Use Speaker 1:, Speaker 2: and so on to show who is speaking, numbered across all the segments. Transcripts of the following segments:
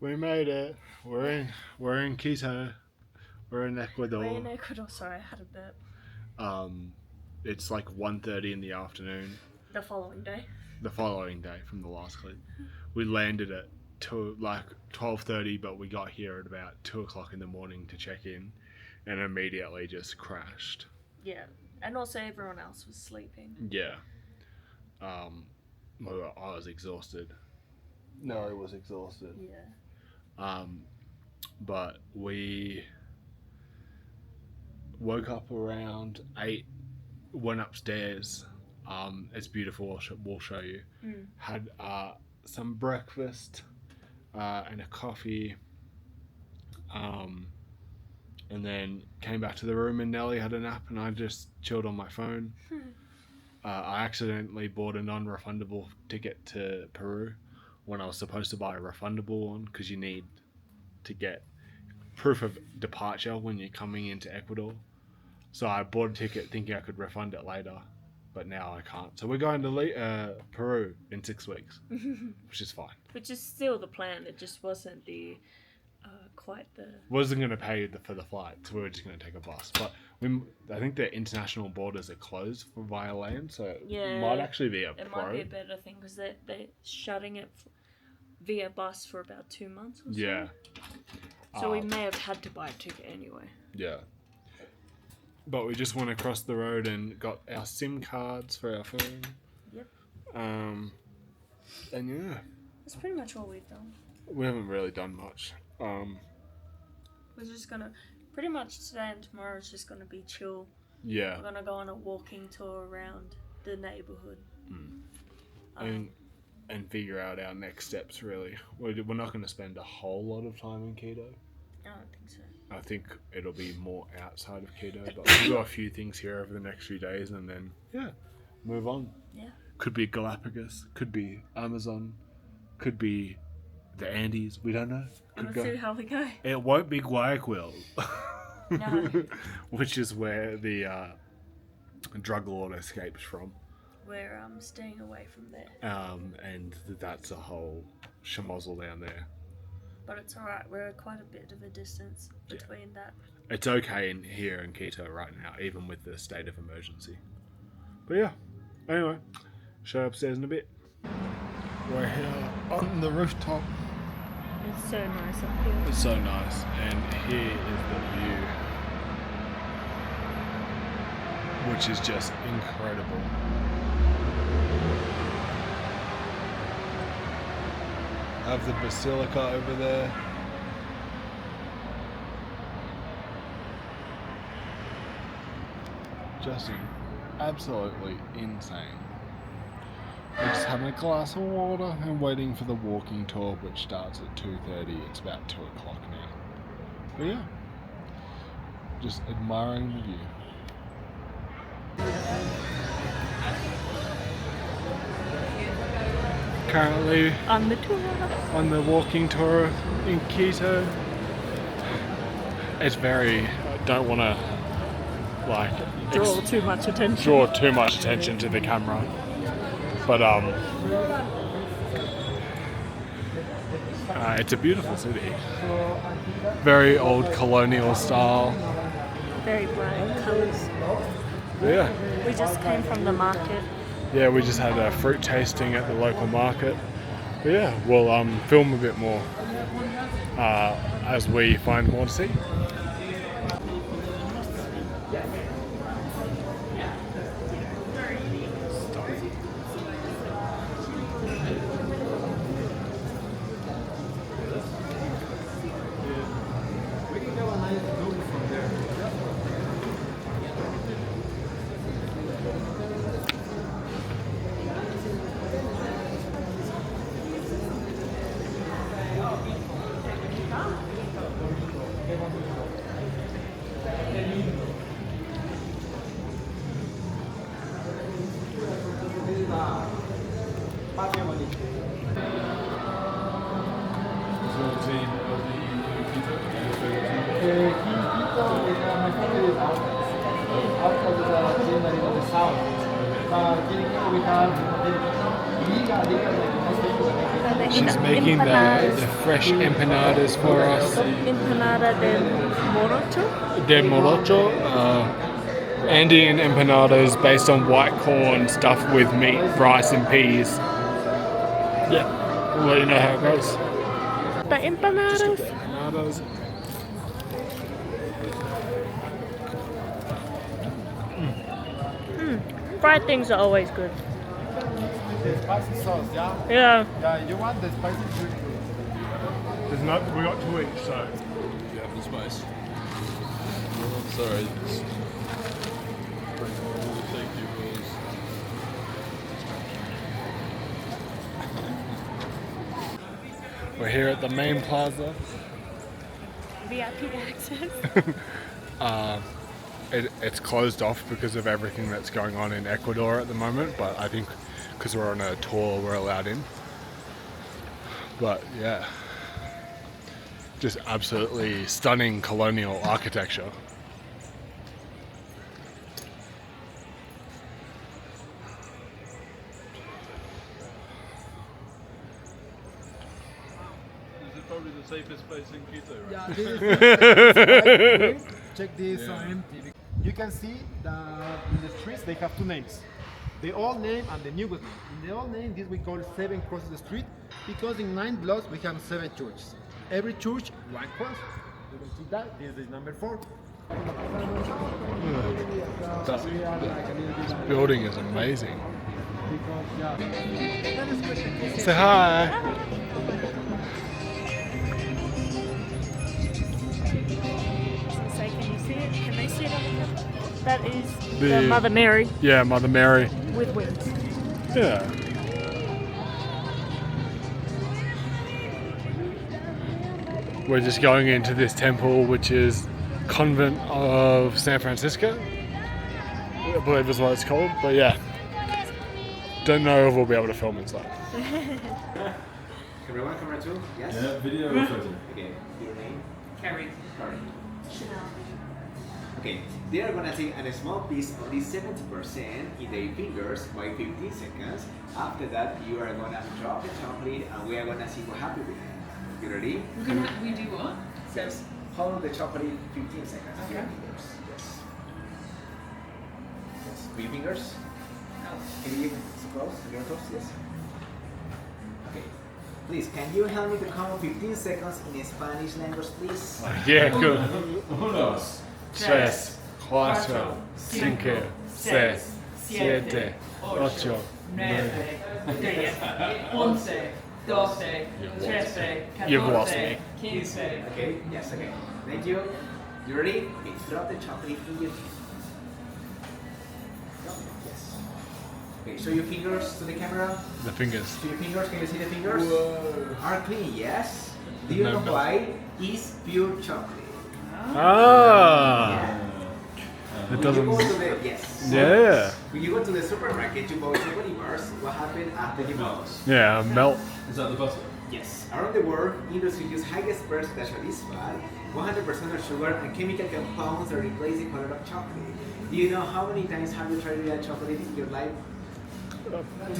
Speaker 1: We made it. We're in Quito. We're in Ecuador.
Speaker 2: We're in Ecuador. Sorry, I had a burp.
Speaker 1: It's like 1:30 in the afternoon.
Speaker 2: The following day.
Speaker 1: The following day from the last clip. We landed at 12:30, but we got here at about 2 o'clock in the morning to check in, and immediately just crashed.
Speaker 2: Yeah, and also everyone else was sleeping.
Speaker 1: Yeah. I was exhausted. No, I was exhausted.
Speaker 2: Yeah.
Speaker 1: But we woke up around 8, went upstairs. It's beautiful. We'll show you. Had some breakfast and a coffee. And then came back to the room and Nelly had a nap and I just chilled on my phone. I accidentally bought a non-refundable ticket to Peru when I was supposed to buy a refundable one because you need to get proof of departure when you're coming into Ecuador. So I bought a ticket thinking I could refund it later, but now I can't. So we're going to Peru in 6 weeks, which is fine.
Speaker 2: Which is still the plan. It just wasn't the quite the.
Speaker 1: Wasn't going to pay for the flight, so we were just going to take a bus. But I think the international borders are closed for via land, so it might actually be
Speaker 2: It might be a better thing because they're shutting it via bus for about 2 months or so.
Speaker 1: Yeah.
Speaker 2: So we may have had to buy a ticket anyway.
Speaker 1: Yeah. But we just went across the road and got our SIM cards for our phone.
Speaker 2: Yep.
Speaker 1: And yeah.
Speaker 2: That's pretty much all we've done.
Speaker 1: We haven't really done much.
Speaker 2: We're just gonna pretty much today and tomorrow is just gonna be chill.
Speaker 1: Yeah.
Speaker 2: We're gonna go on a walking tour around the neighborhood.
Speaker 1: And figure out our next steps. Really, we're not going to spend a whole lot of time in Quito.
Speaker 2: I don't think so.
Speaker 1: I think it'll be more outside of Quito, but we'll do a few things here over the next few days, and then move on.
Speaker 2: Yeah.
Speaker 1: Could be Galapagos, could be Amazon, could be the Andes. We don't know.
Speaker 2: We'll see how we go.
Speaker 1: It won't be Guayaquil.
Speaker 2: No.
Speaker 1: Which is where the drug lord escapes from.
Speaker 2: We're staying away from there.
Speaker 1: And that's a whole schmozzle down there.
Speaker 2: But it's alright, we're at quite a bit of a distance between that.
Speaker 1: It's okay here in Quito right now, even with the state of emergency. But yeah, anyway, show you upstairs in a bit. We're here on the rooftop.
Speaker 2: It's so nice up here.
Speaker 1: It's so nice, and here is the view, which is just incredible. Have the basilica over there. Just absolutely insane. We're just having a glass of water and waiting for the walking tour, which starts at 2:30. It's about 2 o'clock now. But yeah, just admiring the view. Currently
Speaker 2: On the tour.
Speaker 1: On the walking tour in Quito. It's very, don't want to
Speaker 2: draw too much attention.
Speaker 1: Draw too much attention to the camera. But it's a beautiful city. Very old colonial style.
Speaker 2: Very bright colours.
Speaker 1: Yeah.
Speaker 2: We just came from the market.
Speaker 1: Yeah, we just had a fruit tasting at the local market. But yeah, we'll film a bit more as we find more to see.
Speaker 3: Tienen que ubicar y la liga de
Speaker 1: She's making the fresh empanadas for us.
Speaker 2: Empanada de morocho.
Speaker 1: De morocho. Andean empanadas based on white corn stuffed with meat, rice, and peas. Yeah, we'll let you know how it goes.
Speaker 2: The empanadas.
Speaker 1: Empanadas.
Speaker 2: Fried things are always good.
Speaker 3: The spicy sauce, yeah?
Speaker 2: Yeah.
Speaker 3: Yeah, you want the spicy food?
Speaker 1: There's no, we got 2 each, so.
Speaker 4: You have the spice. Sorry. Thank you, Rose.
Speaker 1: We're here at the main plaza.
Speaker 2: VIP access.
Speaker 1: It's closed off because of everything that's going on in Ecuador at the moment, but I think because we're on a tour, we're allowed in. But yeah, just absolutely stunning colonial architecture.
Speaker 4: This is probably the safest place in Quito, right?
Speaker 3: Yeah, this is check this are empty. You can see that in the streets they have 2 names. The old name and the newest name. In the old name, this we call 7 crosses the street because in 9 blocks we have 7 churches. Every church, 1 cross. You can see that. This is number 4.
Speaker 1: This building is amazing. Say hi.
Speaker 2: Say, can you see it? Can they see it on the camera? That is
Speaker 1: The-
Speaker 2: the Mother Mary
Speaker 1: Yeah, Mother Mary.
Speaker 2: with wings.
Speaker 1: Yeah. We're just going into this temple, which is Convent of San Francisco. I believe is what it's called, but yeah. Don't know if we'll be able to film inside.
Speaker 5: Camera 1, camera 2, yes?
Speaker 4: Yeah, video or photo?
Speaker 5: Okay, your name?
Speaker 6: Carrie.
Speaker 5: Sorry. Okay, they are gonna take a small piece of this 70% in their fingers by 15 seconds. After that, you are gonna drop the chocolate and we are gonna see what happens with it. You ready?
Speaker 6: We do what?
Speaker 5: Yes. Hold the chocolate 15 seconds with your
Speaker 6: Okay.
Speaker 5: fingers. Yes. Yes. 3 fingers.
Speaker 6: Oh.
Speaker 5: Can you close? You're close? Yes. Okay. Please, can you help me to count 15 seconds in Spanish language, please?
Speaker 1: Yeah, good.
Speaker 4: Unos.
Speaker 1: Tres, cuatro, cinco, seis, siete, ocho,
Speaker 6: 9, 10, 11, 12, 13,
Speaker 1: You've lost
Speaker 6: 14,
Speaker 1: me.
Speaker 6: 15.
Speaker 5: Okay, yes, okay. Thank you. You ready? Okay, drop the chocolate in your teeth. Drop it, yes. Okay, show your fingers to the camera.
Speaker 1: The fingers.
Speaker 5: To your fingers, can you see the fingers?
Speaker 4: Whoa.
Speaker 5: Are clean, yes. Do you
Speaker 1: No
Speaker 5: know
Speaker 1: milk.
Speaker 5: why? It's pure chocolate.
Speaker 1: Ah, it
Speaker 5: When
Speaker 1: doesn't.
Speaker 5: you go to the, yes.
Speaker 1: Yeah,
Speaker 5: When you go to the supermarket to buy chocolate bars, what happened after you melt?
Speaker 1: yeah, melt.
Speaker 4: Is that the butter?
Speaker 5: Yes. Around the world, industry use highest percentage of this fat, 100% of sugar and chemical compounds that replace the color of chocolate. Do you know how many times have you tried real chocolate in your life?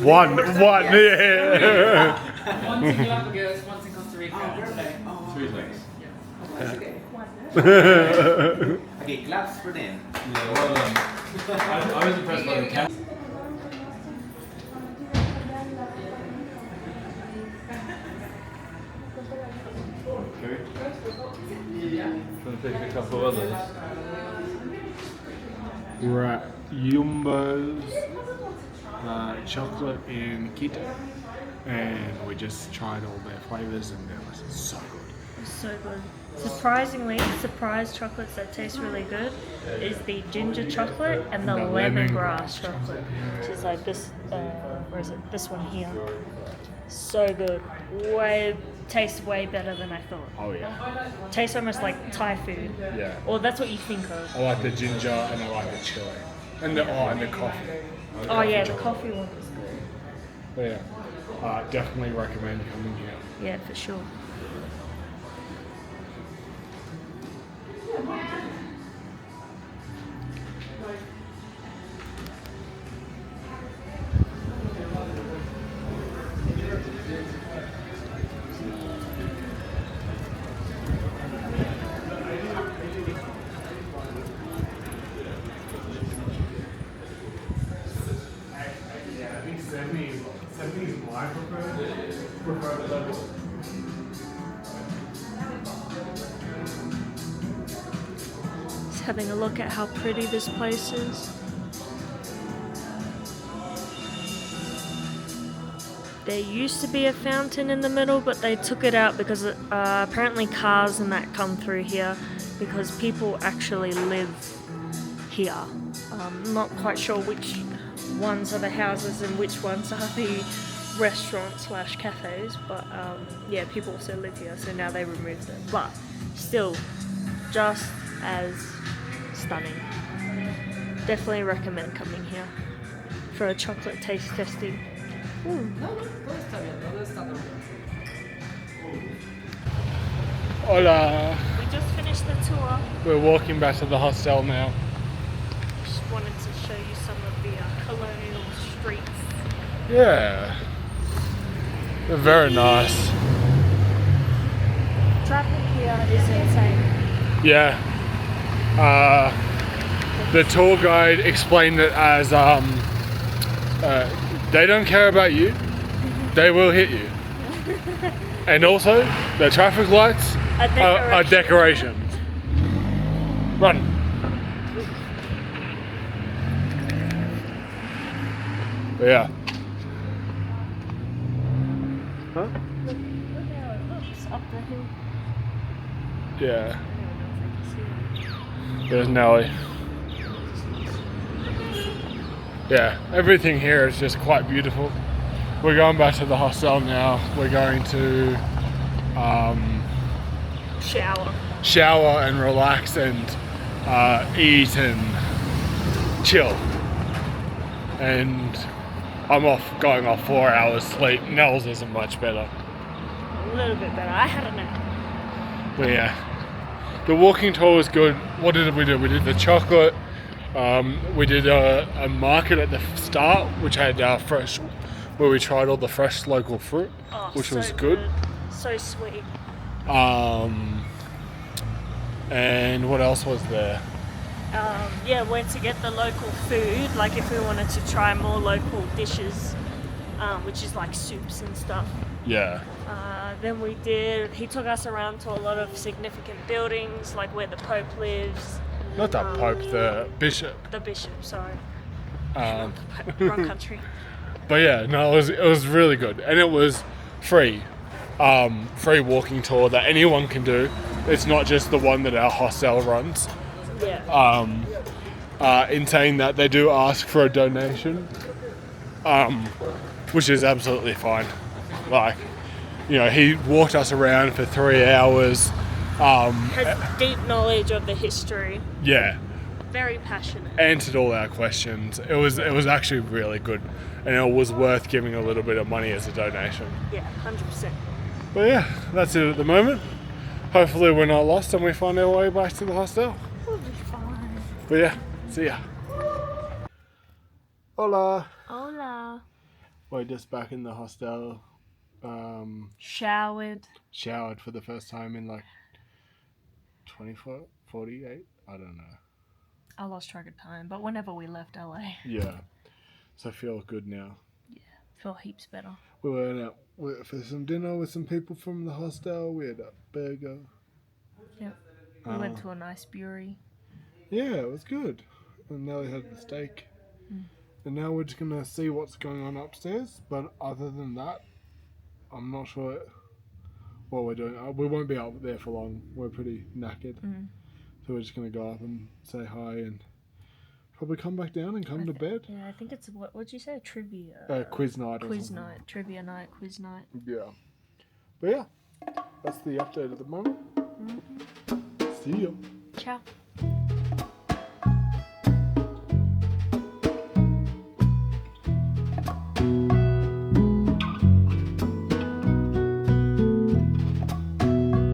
Speaker 1: One,
Speaker 5: Yes.
Speaker 1: yeah.
Speaker 6: Once in Galapagos, once in Costa Rica
Speaker 5: Oh,
Speaker 6: today.
Speaker 5: oh,
Speaker 4: 3 things.
Speaker 5: oh, that's okay. Okay, claps for them.
Speaker 4: Yeah, well done. I was impressed by the camera. Okay. Gonna pick a couple others.
Speaker 1: We're at Yumbo's chocolate in Quito, and we just tried all their flavors, and they were so good.
Speaker 2: So good. Surprisingly, surprise chocolates that taste really good is the ginger chocolate and the
Speaker 1: The
Speaker 2: lemongrass
Speaker 1: lemongrass
Speaker 2: chocolate, which is like this. Where is it? This one here. So good. Tastes way better than I thought.
Speaker 1: Oh yeah,
Speaker 2: Tastes almost like Thai food.
Speaker 1: yeah.
Speaker 2: Or that's what you think of.
Speaker 1: I like the ginger and I like the chili, and the coffee.
Speaker 2: Oh yeah, the coffee one was good.
Speaker 1: But yeah, definitely recommend coming here.
Speaker 2: Yeah, for sure. having a look at how pretty this place is. There used to be a fountain in the middle, but they took it out because apparently cars and that come through here because people actually live here. I'm not quite sure which ones are the houses and which ones are the restaurants / cafes, but yeah, people also live here, so now they removed it. But still, just as stunning. Definitely recommend coming here for a chocolate taste testing. Ooh.
Speaker 1: Hola.
Speaker 2: We just finished the tour.
Speaker 1: We're walking back to the hostel now.
Speaker 2: Just wanted to show you some of the colonial streets.
Speaker 1: Yeah. They're very nice.
Speaker 2: Traffic here is insane.
Speaker 1: Yeah. The tour guide explained it as they don't care about you, they will hit you. And also, the traffic lights are decorations. Run. But yeah. Huh?
Speaker 2: Look how it looks up the hill.
Speaker 1: Yeah.
Speaker 2: I don't know if I can see it.
Speaker 1: There's Nelly. Yeah, everything here is just quite beautiful. We're going back to the hostel now. We're going to shower and relax and eat and chill. And I'm going off 4 hours sleep. Nels isn't much better.
Speaker 2: A little bit better. I had a nap.
Speaker 1: But yeah, the walking tour was good. What did we do? We did the chocolate. We did a market at the start, which had fresh, where we tried all the fresh local fruit, which was good.
Speaker 2: So sweet.
Speaker 1: And what else was there?
Speaker 2: Yeah, where to get the local food, like if we wanted to try more local dishes, which is like soups and stuff.
Speaker 1: Yeah.
Speaker 2: Then he took us around to a lot of significant buildings, like where the Pope lives.
Speaker 1: Not the Pope, the Bishop.
Speaker 2: The Bishop, sorry.
Speaker 1: Wrong
Speaker 2: country.
Speaker 1: But yeah, no, it was really good, and it was free. Free walking tour that anyone can do. It's not just the one that our hostel runs.
Speaker 2: Yeah.
Speaker 1: In saying that, they do ask for a donation, which is absolutely fine. Like, you know, he walked us around for 3 hours.
Speaker 2: Has deep knowledge of the history.
Speaker 1: Yeah.
Speaker 2: Very passionate.
Speaker 1: Answered all our questions. It was actually really good, and it was worth giving a little bit of money as a donation.
Speaker 2: Yeah, 100%.
Speaker 1: But yeah, that's it at the moment. Hopefully we're not lost and we find our way back to the hostel.
Speaker 2: We'll be fine.
Speaker 1: But yeah, see ya. Hola.
Speaker 2: Hola.
Speaker 1: We're just back in the hostel.
Speaker 2: Showered
Speaker 1: for the first time in like 24, 48, I don't know.
Speaker 2: I lost track of time, but whenever we left LA.
Speaker 1: Yeah, so I feel good now.
Speaker 2: Yeah, feel heaps better.
Speaker 1: We went out for some dinner with some people from the hostel. We had a burger.
Speaker 2: Yep. We went to a nice brewery.
Speaker 1: Yeah, it was good. And Nelly had the steak. And now we're just going to see what's going on upstairs. But other than that, I'm not sure what we're doing. We won't be out there for long. We're pretty knackered. So we're just going to go up and say hi and probably come back down and come to bed.
Speaker 2: Yeah, I think it's, what would you say? Trivia?
Speaker 1: Quiz night or
Speaker 2: Quiz
Speaker 1: something.
Speaker 2: night. Trivia night, quiz night.
Speaker 1: Yeah. But yeah, that's the update at the moment. See ya.
Speaker 2: Ciao.